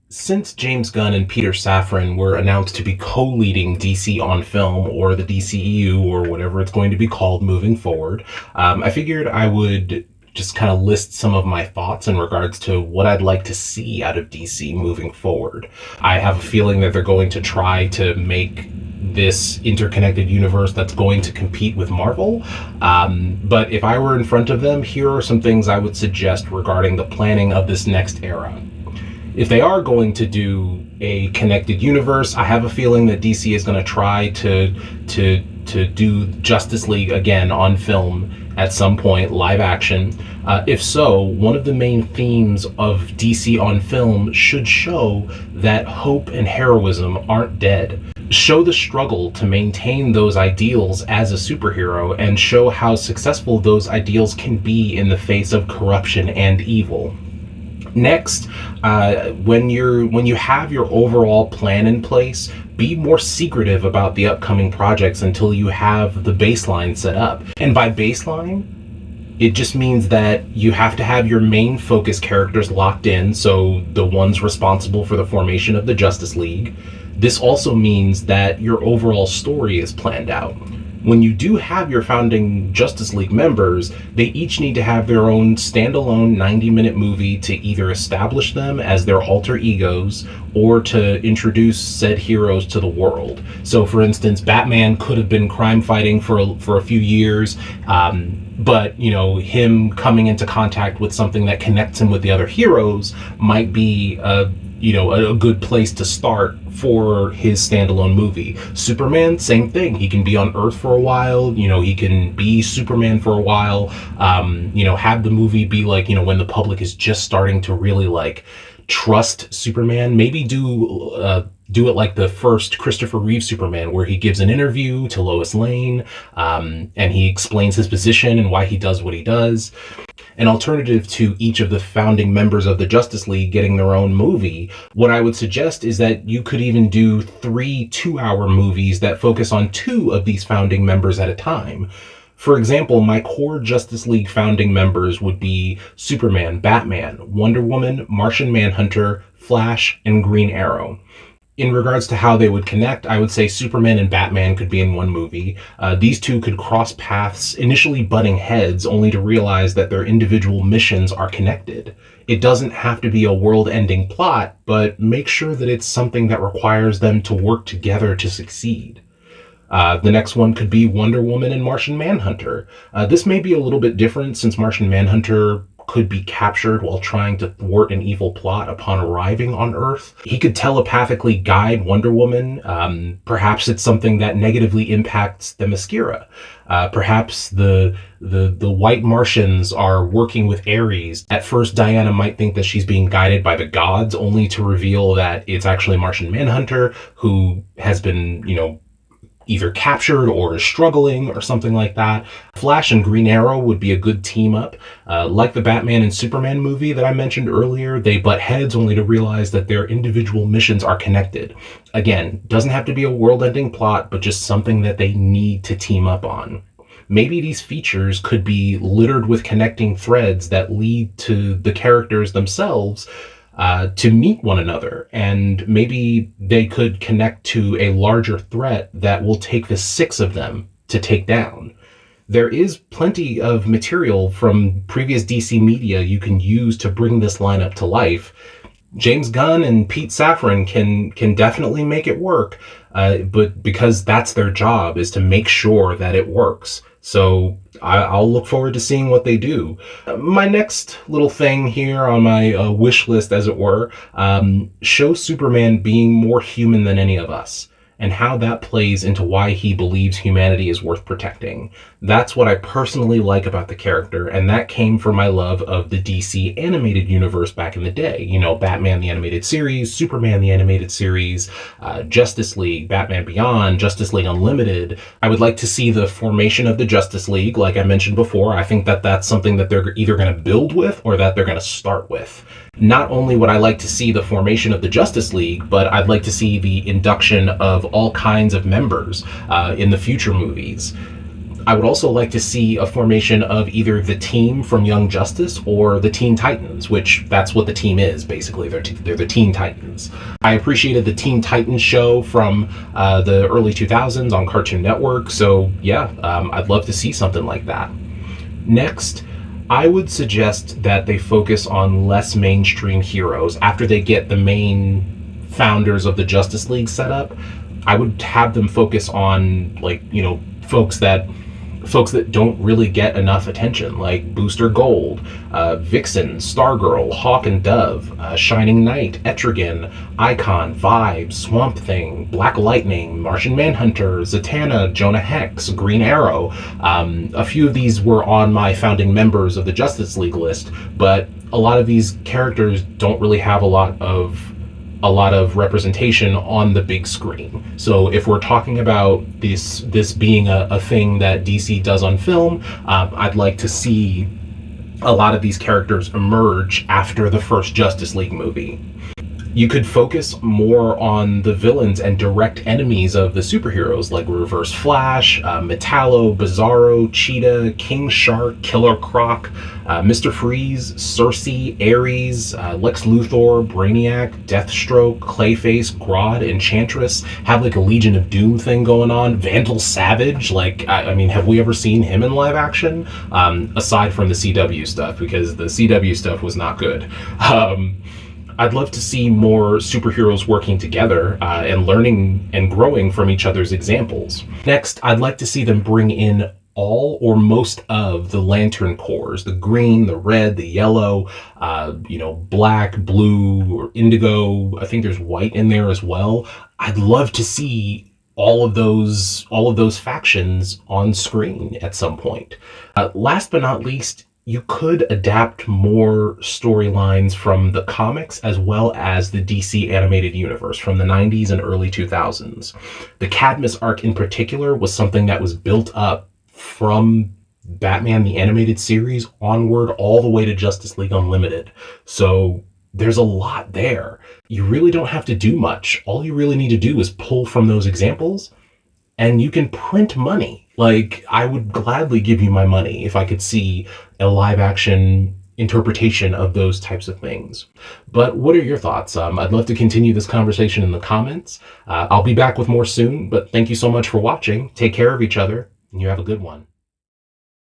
Since James Gunn and Peter Safran were announced to be co-leading DC on film, or the DCEU, or whatever it's going to be called moving forward, I figured I would just kind of list some of my thoughts in regards to what I'd like to see out of DC moving forward. I have a feeling that they're going to try to make this interconnected universe that's going to compete with Marvel. But if I were in front of them, here are some things I would suggest regarding the planning of this next era. If they are going to do a connected universe, I have a feeling that DC is going to try to do Justice League again on film at some point, live action. If so, one of the main themes of DC on film should show that hope and heroism aren't dead. Show the struggle to maintain those ideals as a superhero, and show how successful those ideals can be in the face of corruption and evil. Next, when you have your overall plan in place, be more secretive about the upcoming projects until you have the baseline set up. And by baseline, it just means that you have to have your main focus characters locked in, so the ones responsible for the formation of the Justice League. This also means that your overall story is planned out. When you do have your founding Justice League members, they each need to have their own standalone 90-minute movie to either establish them as their alter egos or to introduce said heroes to the world. So, for instance, Batman could have been crime fighting for a few years, but him coming into contact with something that connects him with the other heroes might be a good place to start for his standalone movie. Superman, same thing. He can be on Earth for a while. He can be Superman for a while. Have the movie be like, when the public is just starting to really trust Superman. Maybe do it like the first Christopher Reeve Superman, where he gives an interview to Lois Lane, and he explains his position and why he does what he does. An alternative to each of the founding members of the Justice League getting their own movie, what I would suggest is that you could even do 3 2-hour movies that focus on 2 of these founding members at a time. For example, my core Justice League founding members would be Superman, Batman, Wonder Woman, Martian Manhunter, Flash, and Green Arrow. In regards to how they would connect, I would say Superman and Batman could be in one movie. These two could cross paths, initially butting heads, only to realize that their individual missions are connected. It doesn't have to be a world-ending plot, but make sure that it's something that requires them to work together to succeed. The next one could be Wonder Woman and Martian Manhunter. This may be a little bit different, since Martian Manhunter could be captured while trying to thwart an evil plot upon arriving on Earth. He could telepathically guide Wonder Woman. Perhaps it's something that negatively impacts the Themyscira. Perhaps the white Martians are working with Ares. At first, Diana might think that she's being guided by the gods, only to reveal that it's actually Martian Manhunter, who has been, either captured or is struggling or something like that. Flash and Green Arrow would be a good team up. Like the Batman and Superman movie that I mentioned earlier, they butt heads only to realize that their individual missions are connected. Again, doesn't have to be a world-ending plot, but just something that they need to team up on. Maybe these features could be littered with connecting threads that lead to the characters themselves to meet one another, and maybe they could connect to a larger threat that will take the 6 of them to take down. There is plenty of material from previous DC media you can use to bring this lineup to life. James Gunn and Pete Safran can definitely make it work, but because that's their job, is to make sure that it works. So I'll look forward to seeing what they do. My next little thing here on my wish list, as it were, show Superman being more human than any of us, and how that plays into why he believes humanity is worth protecting. That's what I personally like about the character, and that came from my love of the DC animated universe back in the day. Batman the animated series, Superman the animated series, Justice League, Batman Beyond, Justice League Unlimited. I would like to see the formation of the Justice League, like I mentioned before. I think that that's something that they're either going to build with or that they're going to start with. Not only would I like to see the formation of the Justice League, but I'd like to see the induction of all kinds of members in the future movies. I would also like to see a formation of either the team from Young Justice or the Teen Titans, which that's what the team is, basically. They're the Teen Titans. I appreciated the Teen Titans show from the early 2000s on Cartoon Network, so yeah, I'd love to see something like that. Next, I would suggest that they focus on less mainstream heroes. After they get the main founders of the Justice League set up, I would have them focus on, like, you know, folks that don't really get enough attention, like Booster Gold, Vixen, Stargirl, Hawk and Dove, Shining Knight, Etrigan, Icon, Vibe, Swamp Thing, Black Lightning, Martian Manhunter, Zatanna, Jonah Hex, Green Arrow. A few of these were on my founding members of the Justice League list, but a lot of these characters don't really have a lot of representation on the big screen. So if we're talking about this being a thing that DC does on film, I'd like to see a lot of these characters emerge after the first Justice League movie. You could focus more on the villains and direct enemies of the superheroes, like Reverse Flash, Metallo, Bizarro, Cheetah, King Shark, Killer Croc, Mr. Freeze, Cersei, Ares, Lex Luthor, Brainiac, Deathstroke, Clayface, Grodd, Enchantress, have like a Legion of Doom thing going on. Vandal Savage, like, I mean, have we ever seen him in live action? Aside from the CW stuff, because the CW stuff was not good. I'd love to see more superheroes working together and learning and growing from each other's examples. Next, I'd like to see them bring in all or most of the Lantern Corps, the green, the red, the yellow, black, blue, or indigo. I think there's white in there as well. I'd love to see all of those factions on screen at some point. Last but not least, you could adapt more storylines from the comics as well as the DC animated universe from the 90s and early 2000s. The Cadmus arc in particular was something that was built up from Batman the Animated Series onward all the way to Justice League Unlimited. So there's a lot there. You really don't have to do much. All you really need to do is pull from those examples, and you can print money. Like, I would gladly give you my money if I could see a live action interpretation of those types of things. But what are your thoughts? I'd love to continue this conversation in the comments. I'll be back with more soon, but thank you so much for watching. Take care of each other, and you have a good one.